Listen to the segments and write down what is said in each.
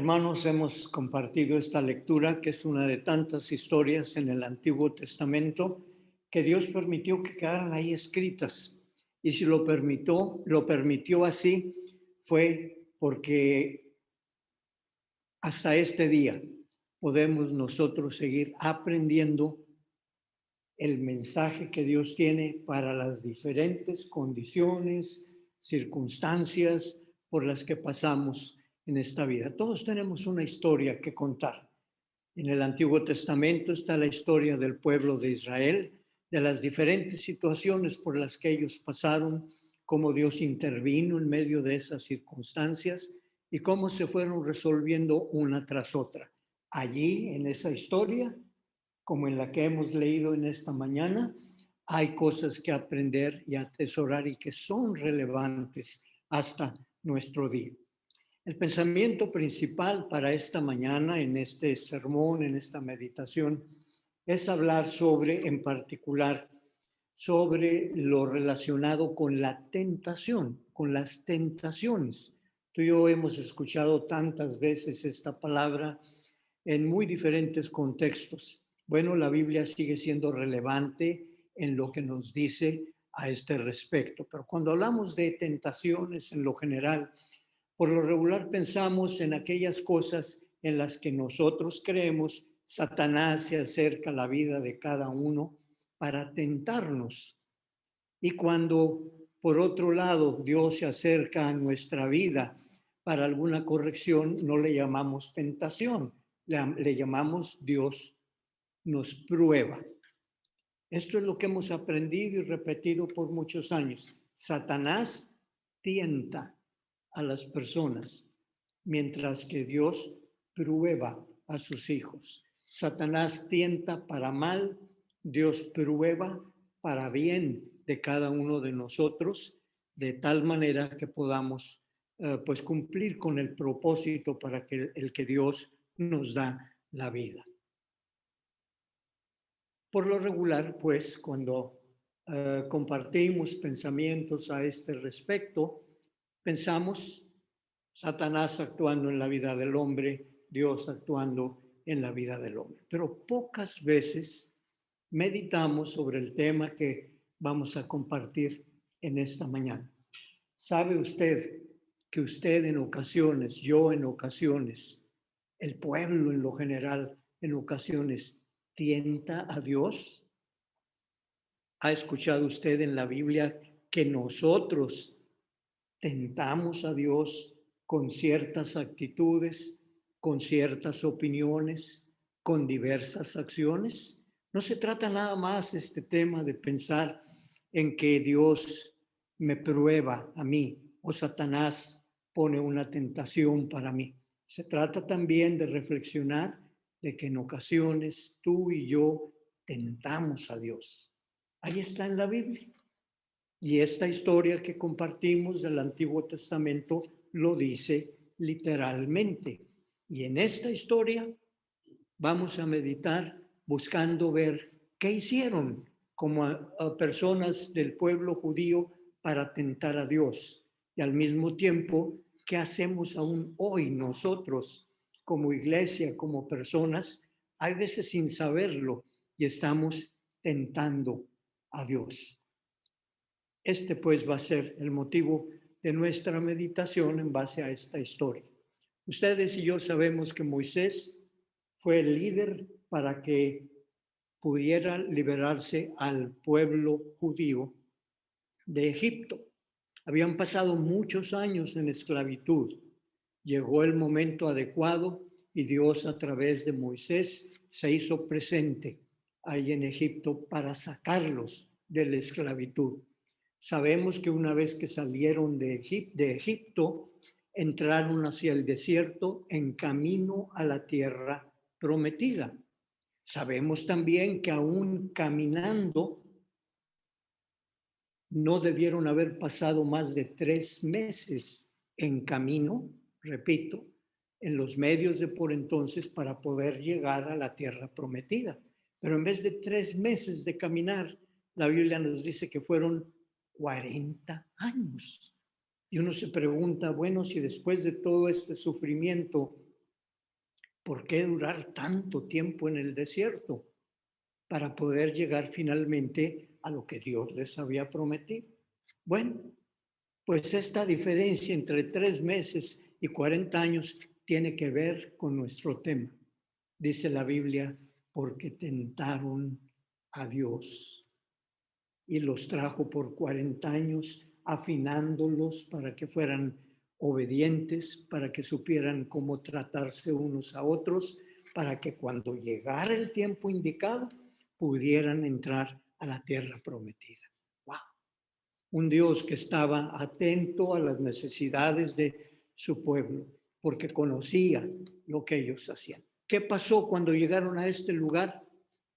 Hermanos, hemos compartido esta lectura, que es una de tantas historias en el Antiguo Testamento que Dios permitió que quedaran ahí escritas. Y si lo permitió así, fue porque hasta este día podemos nosotros seguir aprendiendo el mensaje que Dios tiene para las diferentes condiciones, circunstancias por las que pasamos en esta vida. Todos tenemos una historia que contar. En el Antiguo Testamento está la historia del pueblo de Israel, de las diferentes situaciones por las que ellos pasaron, cómo Dios intervino en medio de esas circunstancias y cómo se fueron resolviendo una tras otra. Allí, en esa historia, como en la que hemos leído en esta mañana, hay cosas que aprender y atesorar y que son relevantes hasta nuestro día. El pensamiento principal para esta mañana, en este sermón, en esta meditación, es hablar sobre, en particular, sobre lo relacionado con la tentación, con las tentaciones. Tú y yo hemos escuchado tantas veces esta palabra en muy diferentes contextos. Bueno, la Biblia sigue siendo relevante en lo que nos dice a este respecto, pero cuando hablamos de tentaciones en lo general, por lo regular pensamos en aquellas cosas en las que nosotros creemos Satanás se acerca a la vida de cada uno para tentarnos. Y cuando, por otro lado, Dios se acerca a nuestra vida para alguna corrección, no le llamamos tentación, le llamamos Dios nos prueba. Esto es lo que hemos aprendido y repetido por muchos años. Satanás tienta a las personas, mientras que Dios prueba a sus hijos. Satanás tienta para mal, Dios prueba para bien de cada uno de nosotros, de tal manera que podamos pues cumplir con el propósito para que el que Dios nos da la vida. Por lo regular, pues, cuando compartimos pensamientos a este respecto, pensamos Satanás actuando en la vida del hombre, Dios actuando en la vida del hombre. Pero pocas veces meditamos sobre el tema que vamos a compartir en esta mañana. ¿Sabe usted que usted en ocasiones, yo en ocasiones, el pueblo en lo general en ocasiones tienta a Dios? ¿Ha escuchado usted en la Biblia que nosotros tentamos a Dios con ciertas actitudes, con ciertas opiniones, con diversas acciones? No se trata nada más este tema de pensar en que Dios me prueba a mí o Satanás pone una tentación para mí. Se trata también de reflexionar de que en ocasiones tú y yo tentamos a Dios. Ahí está en la Biblia. Y esta historia que compartimos del Antiguo Testamento lo dice literalmente. Y en esta historia vamos a meditar buscando ver qué hicieron como a personas del pueblo judío para tentar a Dios. Y al mismo tiempo, qué hacemos aún hoy nosotros como iglesia, como personas, hay veces sin saberlo y estamos tentando a Dios. Este pues va a ser el motivo de nuestra meditación en base a esta historia. Ustedes y yo sabemos que Moisés fue el líder para que pudiera liberarse al pueblo judío de Egipto. Habían pasado muchos años en esclavitud. Llegó el momento adecuado y Dios a través de Moisés se hizo presente ahí en Egipto para sacarlos de la esclavitud. Sabemos que una vez que salieron de Egipto, entraron hacia el desierto en camino a la tierra prometida. Sabemos también que aún caminando no debieron haber pasado más de 3 meses en camino, repito, en los medios de por entonces para poder llegar a la tierra prometida. Pero en vez de 3 meses de caminar, la Biblia nos dice que fueron 40 años. Y uno se pregunta, bueno, si después de todo este sufrimiento ¿por qué durar tanto tiempo en el desierto para poder llegar finalmente a lo que Dios les había prometido? Bueno, pues esta diferencia entre 3 meses y 40 años tiene que ver con nuestro tema. Dice la Biblia, porque tentaron a Dios y los trajo por 40 años, afinándolos para que fueran obedientes, para que supieran cómo tratarse unos a otros, para que cuando llegara el tiempo indicado pudieran entrar a la tierra prometida. ¡Wow! Un Dios que estaba atento a las necesidades de su pueblo, porque conocía lo que ellos hacían. ¿Qué pasó cuando llegaron a este lugar,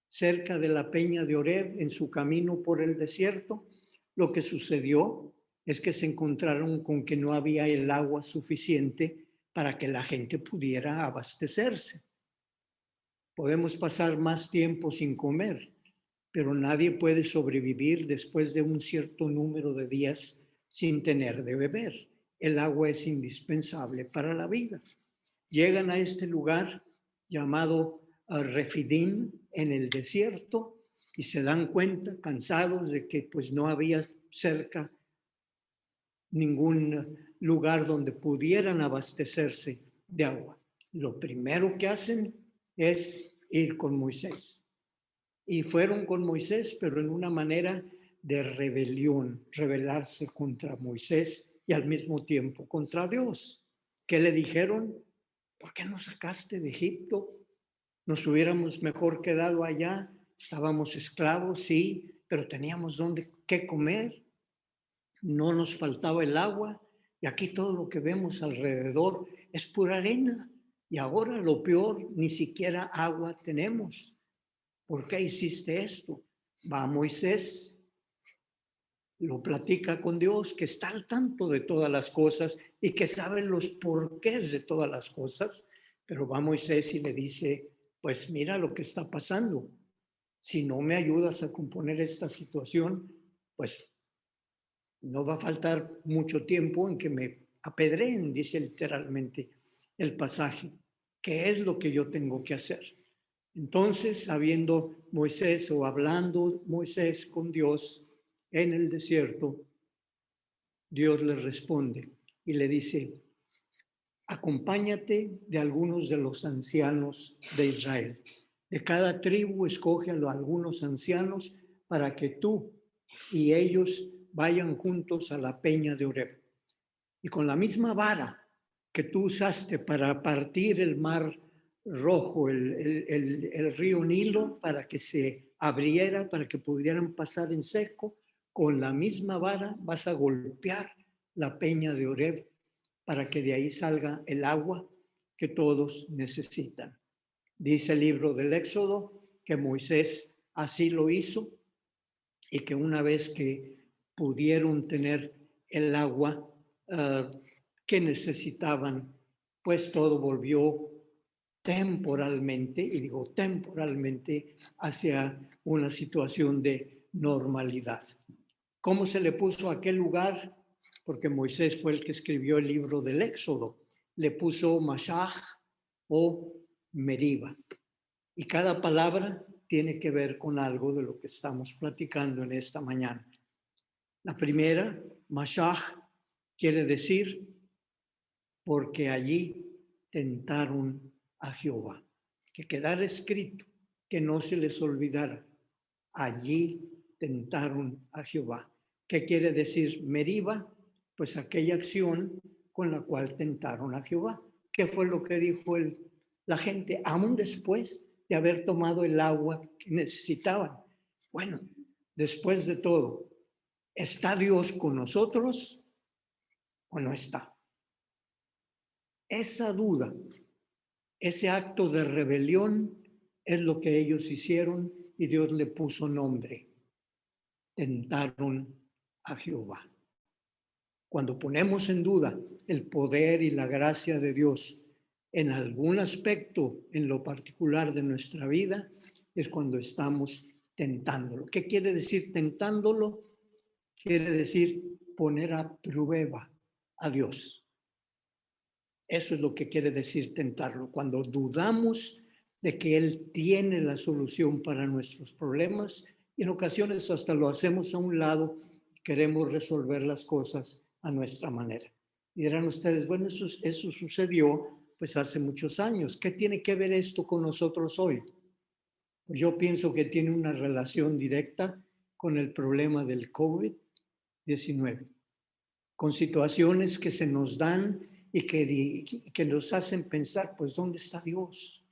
cerca de la peña de Oreb, en su camino por el desierto? Lo que sucedió es que se encontraron con que no había el agua suficiente para que la gente pudiera abastecerse. Podemos pasar más tiempo sin comer, pero nadie puede sobrevivir después de un cierto número de días sin tener de beber. El agua es indispensable para la vida. Llegan a este lugar llamado Refidim en el desierto y se dan cuenta, cansados de que pues no había cerca ningún lugar donde pudieran abastecerse de agua. Lo primero que hacen es ir con Moisés. Y fueron con Moisés, pero en una manera de rebelión, rebelarse contra Moisés y al mismo tiempo contra Dios. ¿Qué le dijeron? ¿Por qué nos sacaste de Egipto? Nos hubiéramos mejor quedado allá. Estábamos esclavos, sí, pero teníamos qué comer. No nos faltaba el agua y aquí todo lo que vemos alrededor es pura arena. Y ahora lo peor, ni siquiera agua tenemos. ¿Por qué hiciste esto? Va Moisés, lo platica con Dios, que está al tanto de todas las cosas y que sabe los porqués de todas las cosas, pero va Moisés y le dice, pues mira lo que está pasando. Si no me ayudas a componer esta situación, pues no va a faltar mucho tiempo en que me apedreen, dice literalmente el pasaje. ¿Qué es lo que yo tengo que hacer? Entonces, habiendo Moisés o hablando Moisés con Dios en el desierto, Dios le responde y le dice, acompáñate de algunos de los ancianos de Israel. De cada tribu escoge a algunos ancianos para que tú y ellos vayan juntos a la peña de Oreb. Y con la misma vara que tú usaste para partir el mar rojo, el río Nilo, para que se abriera, para que pudieran pasar en seco, con la misma vara vas a golpear la peña de Oreb para que de ahí salga el agua que todos necesitan. Dice el libro del Éxodo que Moisés así lo hizo y que una vez que pudieron tener el agua que necesitaban, pues todo volvió temporalmente, y digo temporalmente, hacia una situación de normalidad. ¿Cómo se le puso a aquel lugar? Porque Moisés fue el que escribió el libro del Éxodo. Le puso Mashach o Meriba. Y cada palabra tiene que ver con algo de lo que estamos platicando en esta mañana. La primera, Mashach, quiere decir porque allí tentaron a Jehová. Que quedara escrito, que no se les olvidara. Allí tentaron a Jehová. ¿Qué quiere decir Meriba? Pues aquella acción con la cual tentaron a Jehová. ¿Qué fue lo que dijo la gente aún después de haber tomado el agua que necesitaban? Bueno, después de todo, ¿está Dios con nosotros o no está? Esa duda, ese acto de rebelión es lo que ellos hicieron y Dios le puso nombre. Tentaron a Jehová. Cuando ponemos en duda el poder y la gracia de Dios en algún aspecto en lo particular de nuestra vida, es cuando estamos tentándolo. ¿Qué quiere decir tentándolo? Quiere decir poner a prueba a Dios. Eso es lo que quiere decir tentarlo. Cuando dudamos de que Él tiene la solución para nuestros problemas, y en ocasiones hasta lo hacemos a un lado, queremos resolver las cosas a nuestra manera. Y dirán ustedes, bueno, eso sucedió pues hace muchos años. ¿Qué tiene que ver esto con nosotros hoy? Pues yo pienso que tiene una relación directa con el problema del COVID-19, con situaciones que se nos dan y que nos hacen pensar, pues, ¿dónde está Dios?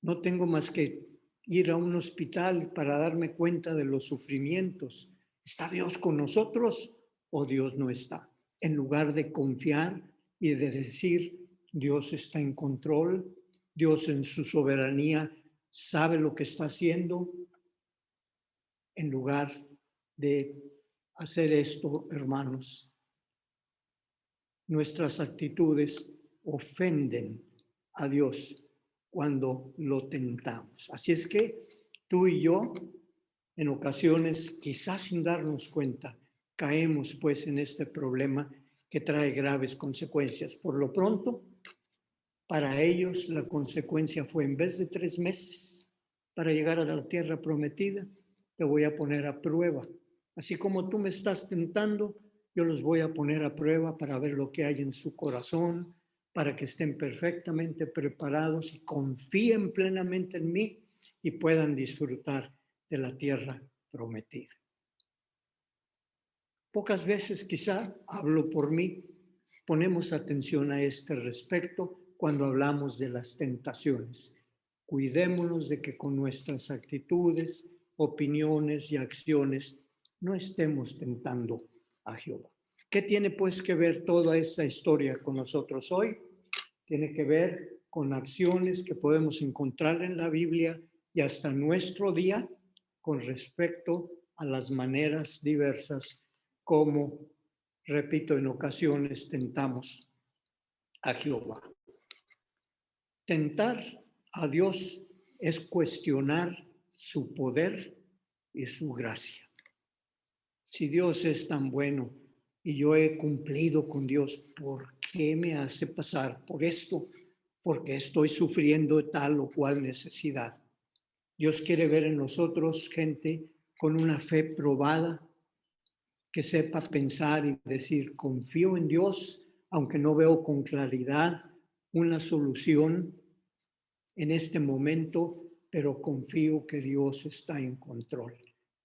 No tengo más que ir a un hospital para darme cuenta de los sufrimientos. ¿Está Dios con nosotros o Dios no está? En lugar de confiar y de decir, Dios está en control, Dios en su soberanía sabe lo que está haciendo, en lugar de hacer esto, hermanos, nuestras actitudes ofenden a Dios cuando lo tentamos. Así es que tú y yo, en ocasiones, quizás sin darnos cuenta, caemos pues en este problema que trae graves consecuencias. Por lo pronto, para ellos la consecuencia fue, en vez de 3 meses para llegar a la tierra prometida, te voy a poner a prueba. Así como tú me estás tentando, yo los voy a poner a prueba para ver lo que hay en su corazón, para que estén perfectamente preparados y confíen plenamente en mí y puedan disfrutar de la tierra prometida. Pocas veces, quizá, hablo por mí, ponemos atención a este respecto cuando hablamos de las tentaciones. Cuidémonos de que con nuestras actitudes, opiniones y acciones no estemos tentando a Jehová. ¿Qué tiene pues que ver toda esta historia con nosotros hoy? Tiene que ver con acciones que podemos encontrar en la Biblia y hasta nuestro día con respecto a las maneras diversas como, repito, en ocasiones tentamos a Jehová. Tentar a Dios es cuestionar su poder y su gracia. Si Dios es tan bueno y yo he cumplido con Dios, ¿por qué me hace pasar por esto? Porque estoy sufriendo tal o cual necesidad. Dios quiere ver en nosotros gente con una fe probada, que sepa pensar y decir, confío en Dios, aunque no veo con claridad una solución en este momento, pero confío que Dios está en control.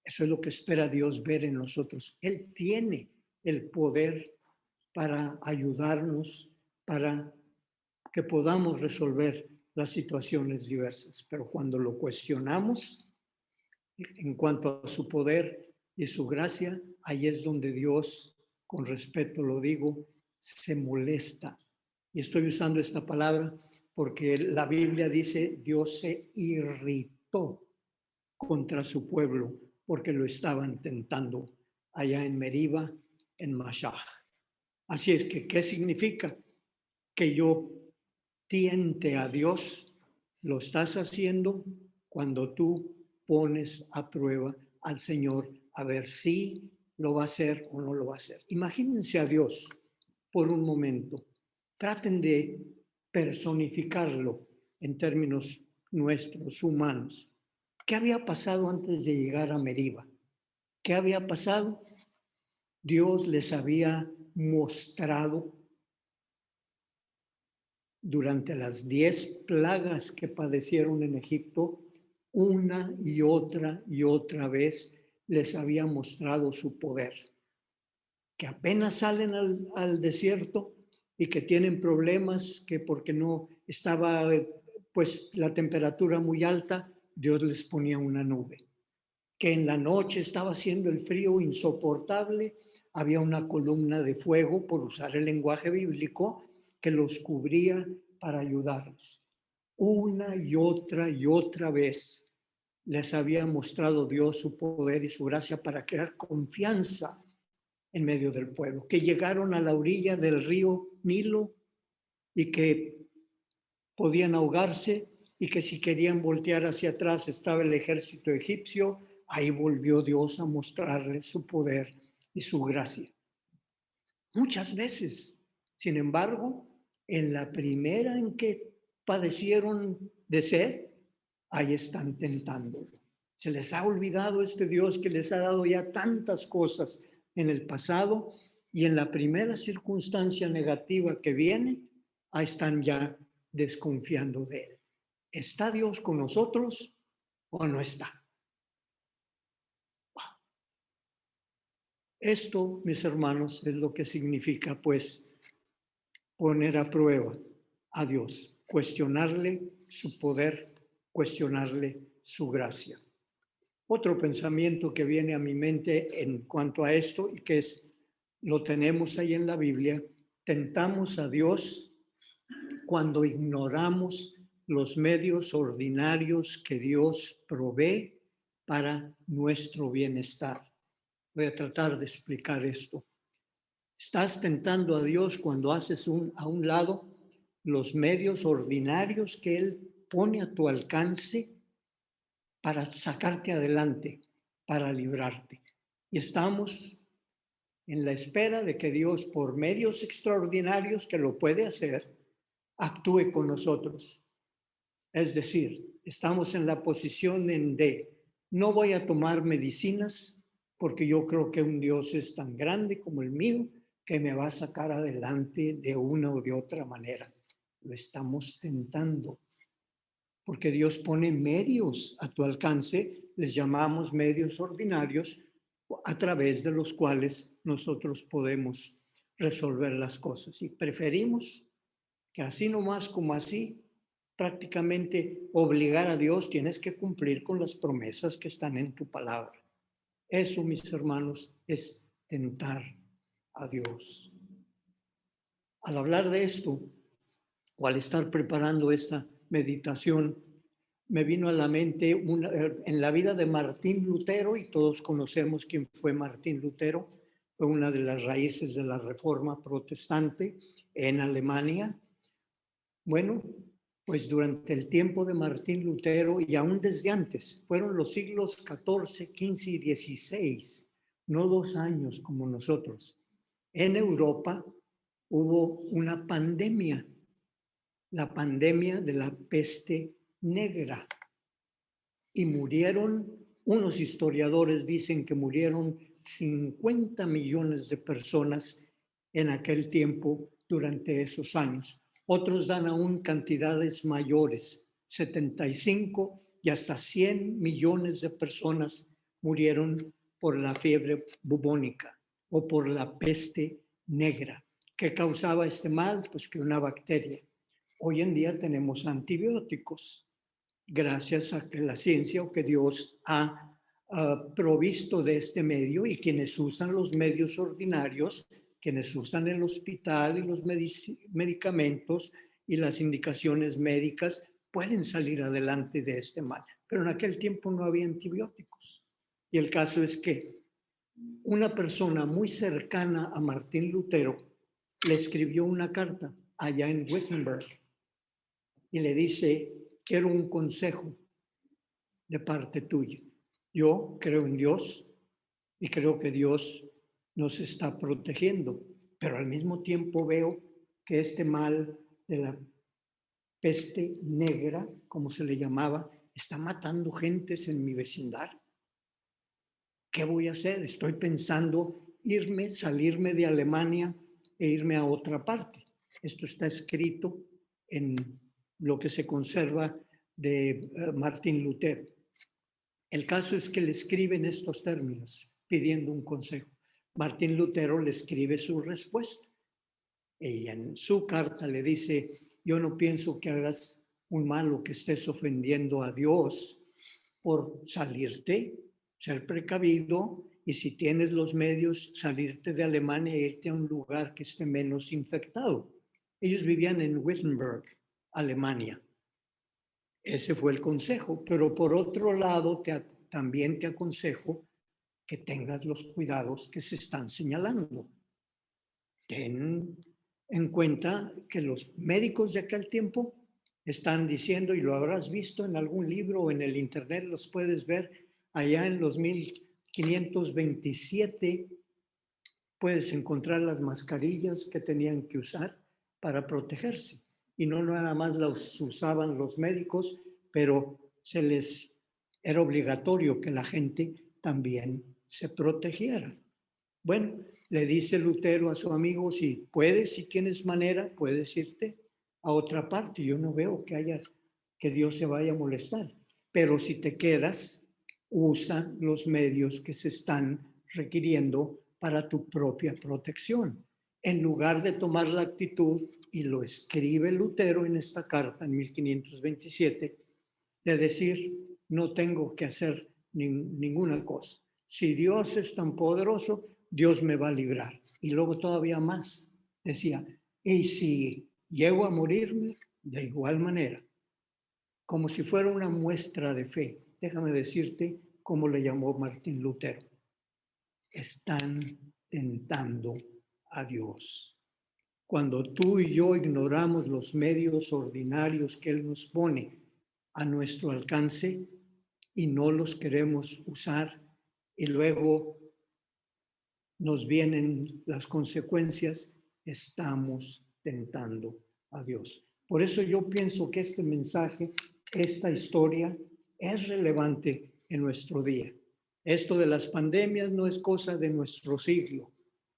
Eso es lo que espera Dios ver en nosotros. Él tiene el poder para ayudarnos, para que podamos resolver las situaciones diversas. Pero cuando lo cuestionamos en cuanto a su poder y su gracia, ahí es donde Dios, con respeto lo digo, se molesta. Y estoy usando esta palabra porque la Biblia dice, Dios se irritó contra su pueblo porque lo estaban tentando allá en Meriba, en Mashah. Así es que, ¿qué significa? Que yo tiente a Dios, lo estás haciendo cuando tú pones a prueba al Señor a ver si lo va a hacer o no lo va a hacer. Imagínense a Dios por un momento. Traten de personificarlo en términos nuestros, humanos. ¿Qué había pasado antes de llegar a Meriba? ¿Qué había pasado? Dios les había mostrado durante las 10 plagas que padecieron en Egipto, una y otra vez les había mostrado su poder. Que apenas salen al desierto y que tienen problemas, que porque no estaba pues la temperatura muy alta, Dios les ponía una nube. Que en la noche estaba haciendo el frío insoportable, había una columna de fuego, por usar el lenguaje bíblico, que los cubría para ayudarlos. Una y otra vez les había mostrado Dios su poder y su gracia para crear confianza en medio del pueblo, que llegaron a la orilla del río Nilo y que podían ahogarse y que si querían voltear hacia atrás estaba el ejército egipcio. Ahí volvió Dios a mostrarles su poder y su gracia. Muchas veces, sin embargo, en la primera en que padecieron de sed, ahí están tentándolo. Se les ha olvidado este Dios que les ha dado ya tantas cosas en el pasado y en la primera circunstancia negativa que viene, ahí están ya desconfiando de Él. ¿Está Dios con nosotros o no está? Esto, mis hermanos, es lo que significa, pues, poner a prueba a Dios, cuestionarle su poder, cuestionarle su gracia. Otro pensamiento que viene a mi mente en cuanto a esto y que es, lo tenemos ahí en la Biblia, tentamos a Dios cuando ignoramos los medios ordinarios que Dios provee para nuestro bienestar. Voy a tratar de explicar esto. Estás tentando a Dios cuando haces a un lado los medios ordinarios que Él pone a tu alcance para sacarte adelante, para librarte. Y estamos en la espera de que Dios, por medios extraordinarios que lo puede hacer, actúe con nosotros. Es decir, estamos en la posición de no voy a tomar medicinas porque yo creo que un Dios es tan grande como el mío que me va a sacar adelante de una o de otra manera. Lo estamos tentando porque Dios pone medios a tu alcance, les llamamos medios ordinarios, a través de los cuales nosotros podemos resolver las cosas. Y preferimos que así nomás como así, prácticamente obligar a Dios, tienes que cumplir con las promesas que están en tu palabra. Eso, mis hermanos, es tentar a Dios. Al hablar de esto, o al estar preparando esta meditación, me vino a la mente en la vida de Martín Lutero, y todos conocemos quién fue Martín Lutero, fue una de las raíces de la Reforma Protestante en Alemania. Bueno, pues durante el tiempo de Martín Lutero y aún desde antes, fueron los siglos XIV, XV y XVI, no 2 años como nosotros. En Europa hubo una pandemia, la pandemia de la peste negra, y murieron, unos historiadores dicen que murieron 50 millones de personas en aquel tiempo durante esos años. Otros dan aún cantidades mayores, 75 y hasta 100 millones de personas murieron por la fiebre bubónica o por la peste negra. ¿Qué causaba este mal? Pues que una bacteria. Hoy en día tenemos antibióticos, gracias a que la ciencia o que Dios ha provisto de este medio, y quienes usan los medios ordinarios, quienes usan el hospital y los medicamentos y las indicaciones médicas, pueden salir adelante de este mal. Pero en aquel tiempo no había antibióticos. Y el caso es que una persona muy cercana a Martín Lutero le escribió una carta allá en Wittenberg y le dice: quiero un consejo de parte tuya. Yo creo en Dios y creo que Dios nos está protegiendo, pero al mismo tiempo veo que este mal de la peste negra, como se le llamaba, está matando gentes en mi vecindario. ¿Qué voy a hacer? Estoy pensando salirme de Alemania e irme a otra parte. Esto está escrito en lo que se conserva de Martín Lutero. El caso es que le escribe en estos términos, pidiendo un consejo. Martín Lutero le escribe su respuesta. Y en su carta le dice: yo no pienso que hagas un mal o que estés ofendiendo a Dios por salirte, ser precavido, y si tienes los medios, salirte de Alemania e irte a un lugar que esté menos infectado. Ellos vivían en Wittenberg, Alemania. Ese fue el consejo, pero por otro lado también te aconsejo que tengas los cuidados que se están señalando. Ten en cuenta que los médicos de aquel tiempo están diciendo, y lo habrás visto en algún libro o en el internet, los puedes ver, allá en los 1527 puedes encontrar las mascarillas que tenían que usar, para protegerse. Y no nada más los usaban los médicos, pero era obligatorio que la gente también se protegiera. Bueno, le dice Lutero a su amigo, si puedes, si tienes manera, puedes irte a otra parte. Yo no veo que Dios se vaya a molestar. Pero si te quedas, usa los medios que se están requiriendo para tu propia protección. En lugar de tomar la actitud, y lo escribe Lutero en esta carta en 1527, de decir, no tengo que hacer ninguna cosa. Si Dios es tan poderoso, Dios me va a librar. Y luego todavía más, decía, y si llego a morirme, de igual manera, como si fuera una muestra de fe. Déjame decirte cómo le llamó Martín Lutero. Están tentando a Dios. Cuando tú y yo ignoramos los medios ordinarios que Él nos pone a nuestro alcance y no los queremos usar, y luego nos vienen las consecuencias, estamos tentando a Dios. Por eso yo pienso que este mensaje, esta historia, es relevante en nuestro día. Esto de las pandemias no es cosa de nuestro siglo.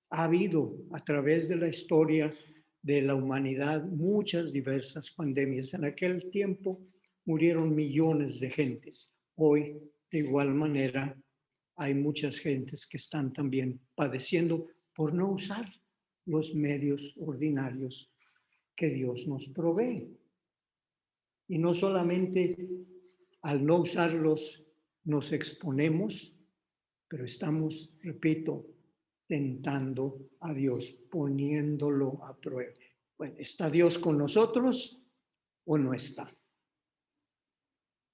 Ha habido a través de la historia de la humanidad muchas diversas pandemias. En aquel tiempo murieron millones de gentes. Hoy, de igual manera, hay muchas gentes que están también padeciendo por no usar los medios ordinarios que Dios nos provee. Y no solamente al no usarlos nos exponemos, pero estamos, repito, tentando a Dios, poniéndolo a prueba. Bueno, ¿está Dios con nosotros o no está?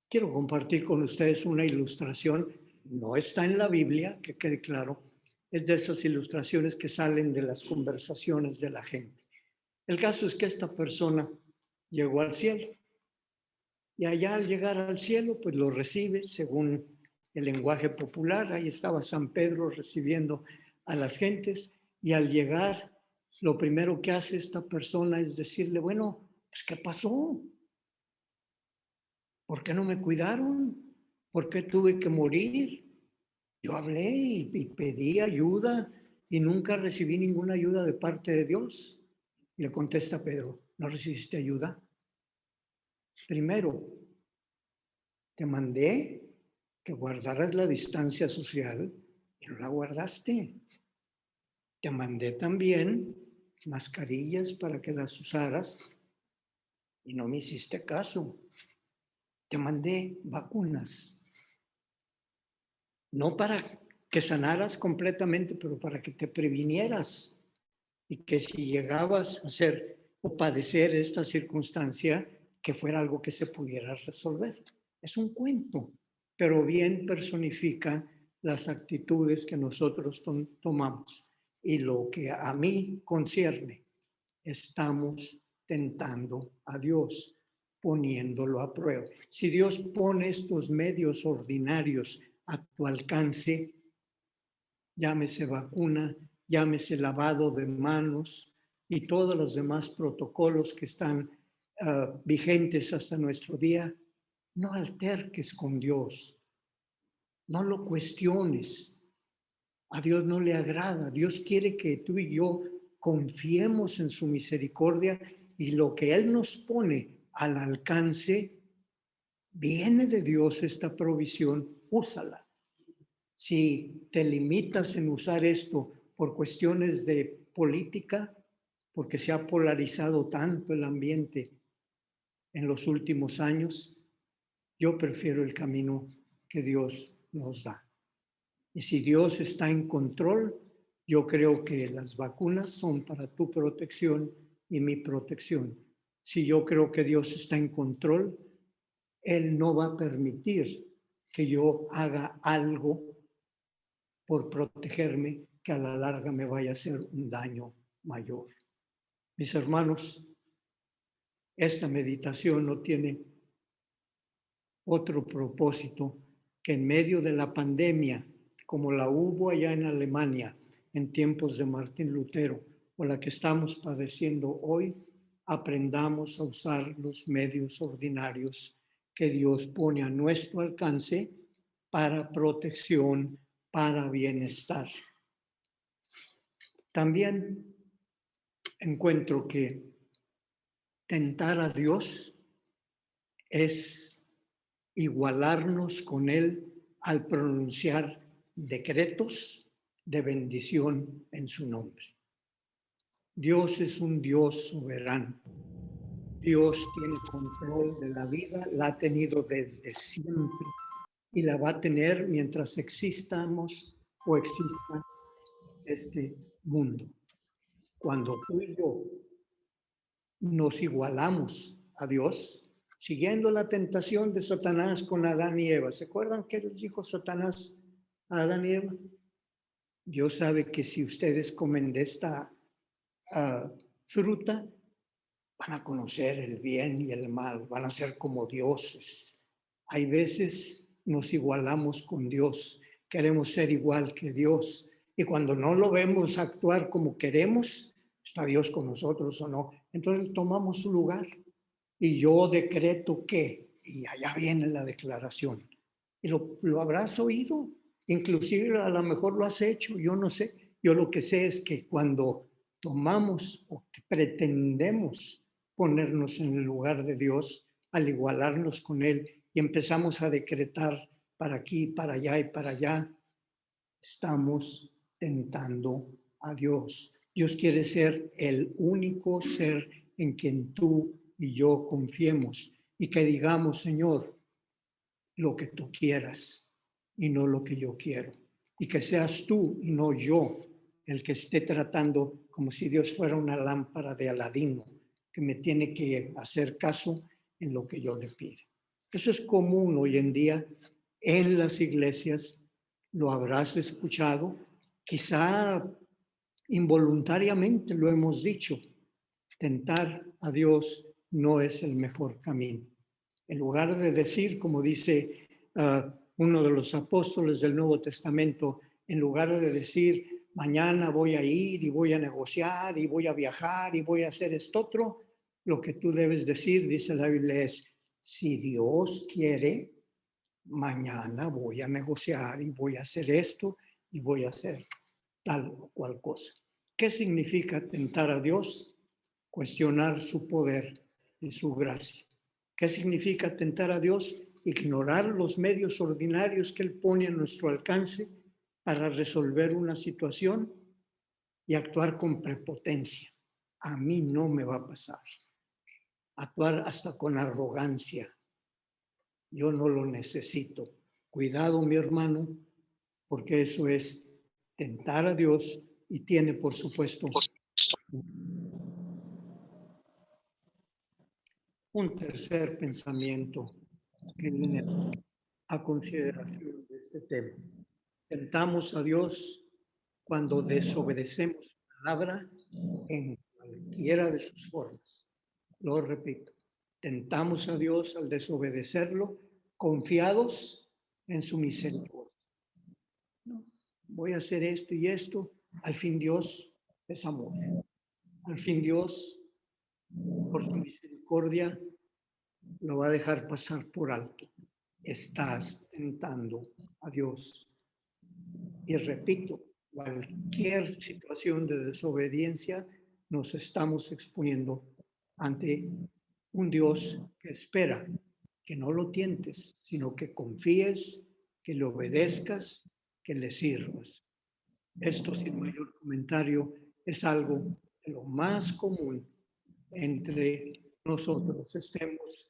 Quiero compartir con ustedes una ilustración. No está en la Biblia, que quede claro. Es de esas ilustraciones que salen de las conversaciones de la gente. El caso es que esta persona llegó al cielo. Y allá al llegar al cielo, pues lo recibe según el lenguaje popular. Ahí estaba San Pedro recibiendo a las gentes. Y al llegar, lo primero que hace esta persona es decirle, bueno, pues ¿qué pasó? ¿Por qué no me cuidaron? ¿Por qué tuve que morir? Yo hablé y pedí ayuda y nunca recibí ninguna ayuda de parte de Dios. Le contesta Pedro, ¿no recibiste ayuda? Primero, te mandé que guardaras la distancia social y no la guardaste. Te mandé también mascarillas para que las usaras y no me hiciste caso. Te mandé vacunas, no para que sanaras completamente, pero para que te previnieras y que si llegabas a ser o padecer esta circunstancia, que fuera algo que se pudiera resolver. Es un cuento, pero bien personifica las actitudes que nosotros tomamos. Y lo que a mí concierne, estamos tentando a Dios, poniéndolo a prueba. Si Dios pone estos medios ordinarios a tu alcance, llámese vacuna, llámese lavado de manos y todos los demás protocolos que están vigentes hasta nuestro día, no alterques con Dios, no lo cuestiones. A Dios no le agrada. Dios quiere que tú y yo confiemos en su misericordia y lo que Él nos pone al alcance, viene de Dios esta provisión, úsala. Si te limitas en usar esto por cuestiones de política, porque se ha polarizado tanto el ambiente en los últimos años, yo prefiero el camino que Dios nos da. Y si Dios está en control, yo creo que las vacunas son para tu protección y mi protección. Si yo creo que Dios está en control, Él no va a permitir que yo haga algo por protegerme que a la larga me vaya a hacer un daño mayor. Mis hermanos, esta meditación no tiene otro propósito que en medio de la pandemia, como la hubo allá en Alemania en tiempos de Martín Lutero, o la que estamos padeciendo hoy, aprendamos a usar los medios ordinarios que Dios pone a nuestro alcance para protección, para bienestar. También encuentro que tentar a Dios es igualarnos con Él al pronunciar decretos de bendición en su nombre. Dios es un Dios soberano. Dios tiene control de la vida, la ha tenido desde siempre y la va a tener mientras existamos o exista este mundo. Cuando tú y yo nos igualamos a Dios, siguiendo la tentación de Satanás con Adán y Eva. ¿Se acuerdan qué les dijo Satanás a Adán y Eva? Dios sabe que si ustedes comen de esta fruta, van a conocer el bien y el mal, van a ser como dioses. Hay veces nos igualamos con Dios, queremos ser igual que Dios, y cuando no lo vemos actuar como queremos, ¿está Dios con nosotros o no? Entonces tomamos su lugar y yo decreto que, y allá viene la declaración. Y lo habrás oído, inclusive a lo mejor lo has hecho, yo no sé. Yo lo que sé es que cuando tomamos o pretendemos ponernos en el lugar de Dios, al igualarnos con Él y empezamos a decretar para aquí, para allá y para allá, estamos tentando a Dios. Dios quiere ser el único ser en quien tú y yo confiemos y que digamos, Señor, lo que tú quieras y no lo que yo quiero. Y que seas tú y no yo el que esté tratando como si Dios fuera una lámpara de Aladino, que me tiene que hacer caso en lo que yo le pido. Eso es común hoy en día en las iglesias, lo habrás escuchado, quizá involuntariamente lo hemos dicho, tentar a Dios no es el mejor camino. En lugar de decir, como dice uno de los apóstoles del Nuevo Testamento, en lugar de decir, mañana voy a ir y voy a negociar y voy a viajar y voy a hacer esto otro, lo que tú debes decir, dice la Biblia, es, si Dios quiere, mañana voy a negociar y voy a hacer esto y voy a hacer tal o cual cosa. ¿Qué significa tentar a Dios? Cuestionar su poder y su gracia. ¿Qué significa tentar a Dios? Ignorar los medios ordinarios que Él pone a nuestro alcance para resolver una situación y actuar con prepotencia. A mí no me va a pasar. Actuar hasta con arrogancia. Yo no lo necesito. Cuidado, mi hermano, porque eso es tentar a Dios y tiene, por supuesto, un tercer pensamiento que viene a consideración de este tema. Tentamos a Dios cuando desobedecemos su palabra en cualquiera de sus formas. Lo repito, tentamos a Dios al desobedecerlo, confiados en su misericordia. No, voy a hacer esto y esto, al fin Dios es amor. Al fin Dios, por su misericordia, lo va a dejar pasar por alto. Estás tentando a Dios. Y repito, cualquier situación de desobediencia nos estamos exponiendo ante un Dios que espera que no lo tientes, sino que confíes, que le obedezcas, que le sirvas. Esto, sin mayor comentario, es algo de lo más común entre nosotros, estemos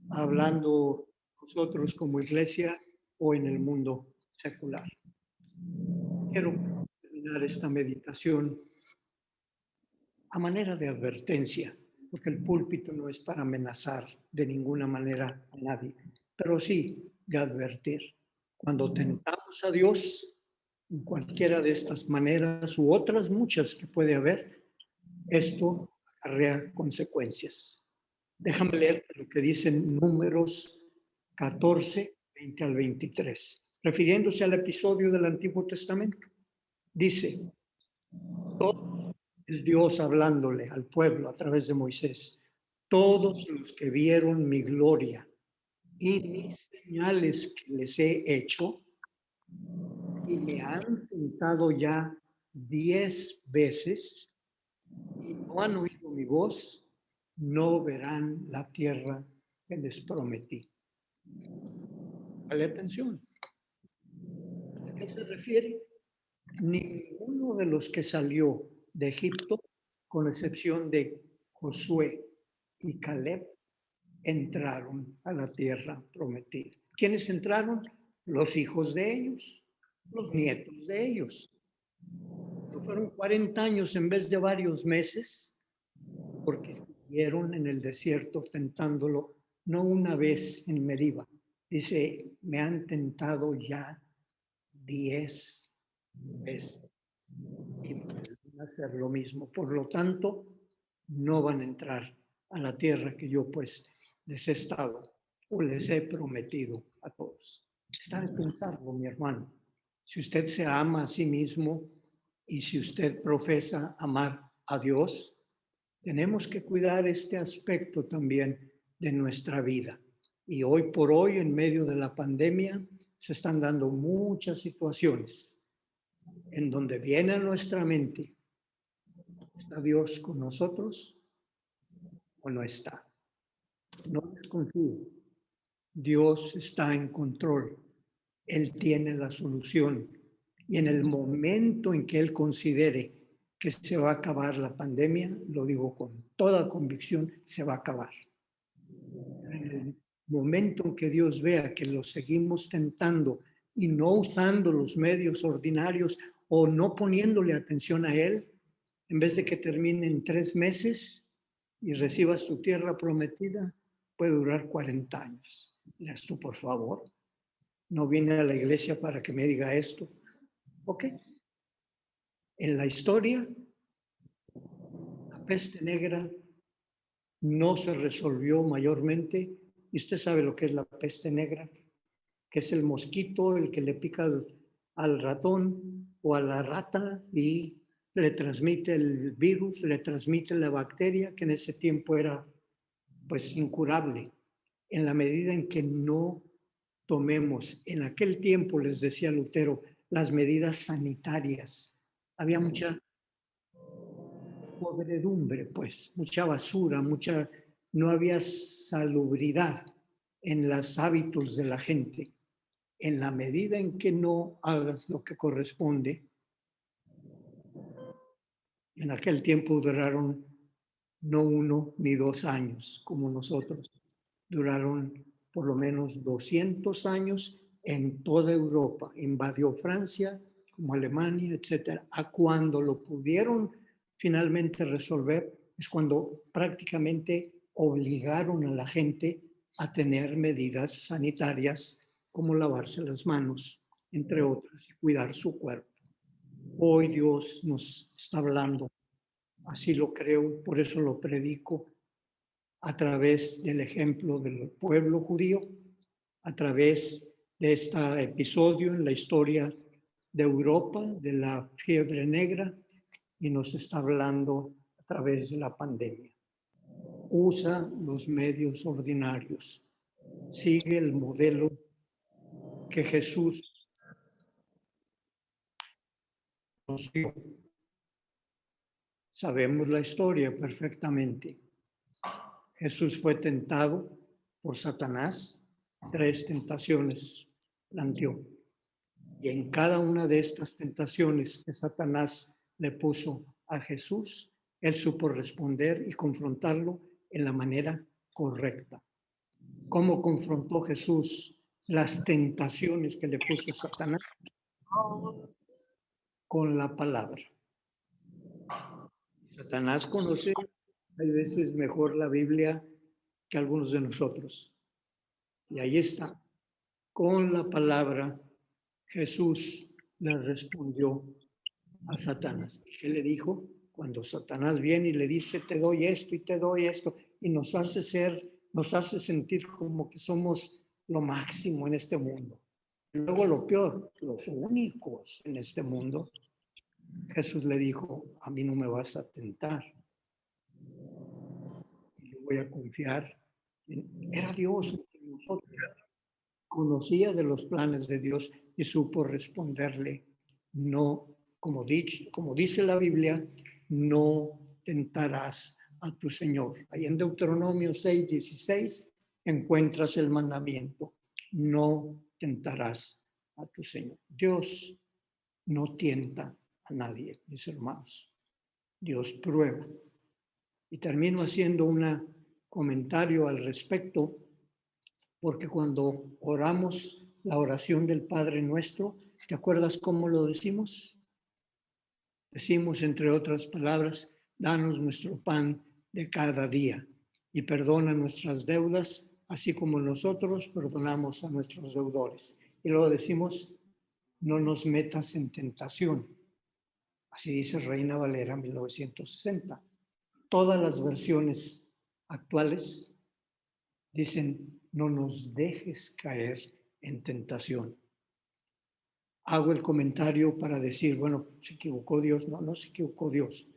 hablando nosotros como iglesia o en el mundo secular. Quiero terminar esta meditación a manera de advertencia, porque el púlpito no es para amenazar de ninguna manera a nadie, pero sí de advertir. Cuando tentamos a Dios, en cualquiera de estas maneras u otras muchas que puede haber, esto acarrea consecuencias. Déjame leer lo que dicen Números 14, 20 al 23, refiriéndose al episodio del Antiguo Testamento. Dice, todo es Dios hablándole al pueblo a través de Moisés. todos los que vieron mi gloria y mis señales que les he hecho, y me han tentado ya 10 veces, y no han oído mi voz, no verán la tierra que les prometí. Dale atención. ¿A qué se refiere? Ninguno de los que salió de Egipto, con excepción de Josué y Caleb, entraron a la tierra prometida. ¿Quiénes entraron? Los hijos de ellos, los nietos de ellos. Fueron 40 años en vez de varios meses, porque estuvieron en el desierto tentándolo, no una vez en Meriba. Dice, me han tentado ya 10 veces y vuelven a hacer lo mismo. Por lo tanto, no van a entrar a la tierra que yo pues les he estado o les he prometido a todos. Está de pensarlo, mi hermano. Si usted se ama a sí mismo y si usted profesa amar a Dios, tenemos que cuidar este aspecto también de nuestra vida. Y hoy por hoy, en medio de la pandemia, se están dando muchas situaciones en donde viene a nuestra mente, ¿está Dios con nosotros o no está? No desconfíe. Dios está en control. Él tiene la solución. Y en el momento en que Él considere que se va a acabar la pandemia, lo digo con toda convicción, se va a acabar. En el momento en que Dios vea que lo seguimos tentando y no usando los medios ordinarios o no poniéndole atención a Él, en vez de que termine en 3 meses y recibas tu tierra prometida, puede durar 40 años. Dirás tú, por favor, no vine a la iglesia para que me diga esto. Ok. En la historia, la peste negra no se resolvió mayormente. Y usted sabe lo que es la peste negra, que es el mosquito el que le pica al ratón o a la rata y le transmite el virus, le transmite la bacteria, que en ese tiempo era pues incurable. En la medida en que no tomemos, en aquel tiempo les decía Lutero, las medidas sanitarias, había mucha podredumbre, pues, mucha basura, no había salubridad en los hábitos de la gente. En la medida en que no hagas lo que corresponde, en aquel tiempo duraron no 1 ni 2 años como nosotros, duraron por lo menos 200 años en toda Europa. Invadió Francia, como Alemania, etcétera. A cuando lo pudieron finalmente resolver es cuando prácticamente obligaron a la gente a tener medidas sanitarias como lavarse las manos, entre otras, y cuidar su cuerpo. Hoy Dios nos está hablando, así lo creo, por eso lo predico, a través del ejemplo del pueblo judío, a través de este episodio en la historia de Europa, de la fiebre negra, y nos está hablando a través de la pandemia. Usa los medios ordinarios. Sigue el modelo que Jesús nos dio. Sabemos la historia perfectamente. Jesús fue tentado por Satanás. 3 tentaciones planteó. Y en cada una de estas tentaciones que Satanás le puso a Jesús, él supo responder y confrontarlo en la manera correcta. ¿Cómo confrontó Jesús las tentaciones que le puso Satanás? Con la palabra. Satanás conoce, hay veces mejor la Biblia que algunos de nosotros. Y ahí está. Con la palabra, Jesús le respondió a Satanás. ¿Y qué le dijo? Cuando Satanás viene y le dice, te doy esto y te doy esto, y nos hace sentir como que somos lo máximo en este mundo. Y luego lo peor, los únicos en este mundo. Jesús le dijo, a mí no me vas a tentar. voy a confiar. Era Dios entre nosotros. Conocía de los planes de Dios y supo responderle, no, como dice la Biblia, no tentarás a tu Señor. Ahí en Deuteronomio 6:16 encuentras el mandamiento, no tentarás a tu Señor. Dios no tienta a nadie, mis hermanos. Dios prueba. Y termino haciendo un comentario al respecto, porque cuando oramos la oración del Padre Nuestro, ¿te acuerdas cómo lo decimos? Decimos, entre otras palabras, danos nuestro pan de cada día y perdona nuestras deudas, así como nosotros perdonamos a nuestros deudores. Y luego decimos, no nos metas en tentación. Así dice Reina Valera 1960. Todas las versiones actuales dicen, no nos dejes caer en tentación. Hago el comentario para decir, bueno, ¿se equivocó Dios? No, no se equivocó Dios.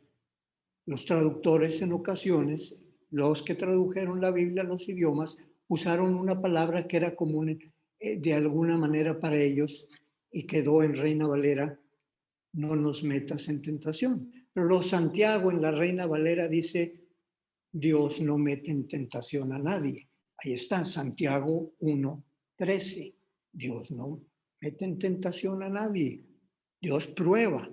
Los traductores en ocasiones, los que tradujeron la Biblia a los idiomas, usaron una palabra que era común de alguna manera para ellos y quedó en Reina Valera, no nos metas en tentación. Pero los Santiago en la Reina Valera dice, Dios no mete en tentación a nadie. Ahí está, Santiago 1:13. Dios no mete en tentación a nadie. Dios prueba,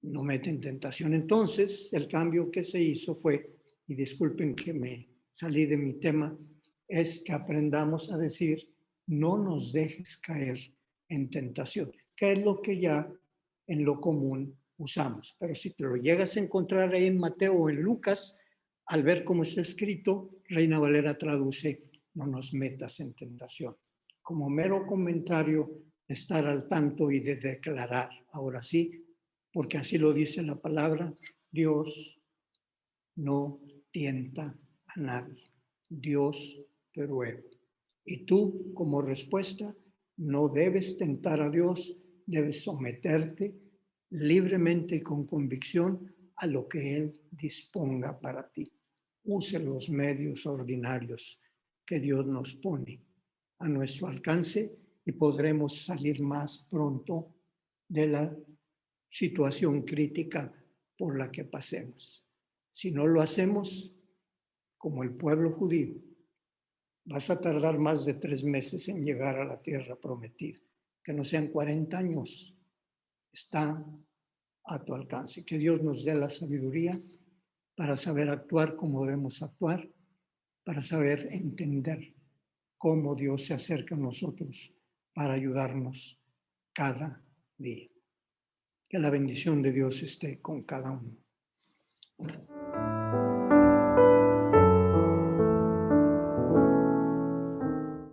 no mete en tentación. Entonces, el cambio que se hizo fue, y disculpen que me salí de mi tema, es que aprendamos a decir, no nos dejes caer en tentación, que es lo que ya en lo común usamos. Pero si te lo llegas a encontrar ahí en Mateo o en Lucas, al ver cómo está escrito, Reina Valera traduce, no nos metas en tentación. Como mero comentario, estar al tanto y de declarar, ahora sí, porque así lo dice la palabra, Dios no tienta a nadie. Dios prueba. Y tú, como respuesta, no debes tentar a Dios, debes someterte libremente y con convicción a lo que Él disponga para ti. Use los medios ordinarios que Dios nos pone a nuestro alcance y podremos salir más pronto de la situación crítica por la que pasemos. Si no lo hacemos, como el pueblo judío, vas a tardar más de 3 meses en llegar a la tierra prometida. Que no sean 40 años. Está a tu alcance. Que Dios nos dé la sabiduría para saber actuar como debemos actuar, para saber entender cómo Dios se acerca a nosotros para ayudarnos cada día. Que la bendición de Dios esté con cada uno.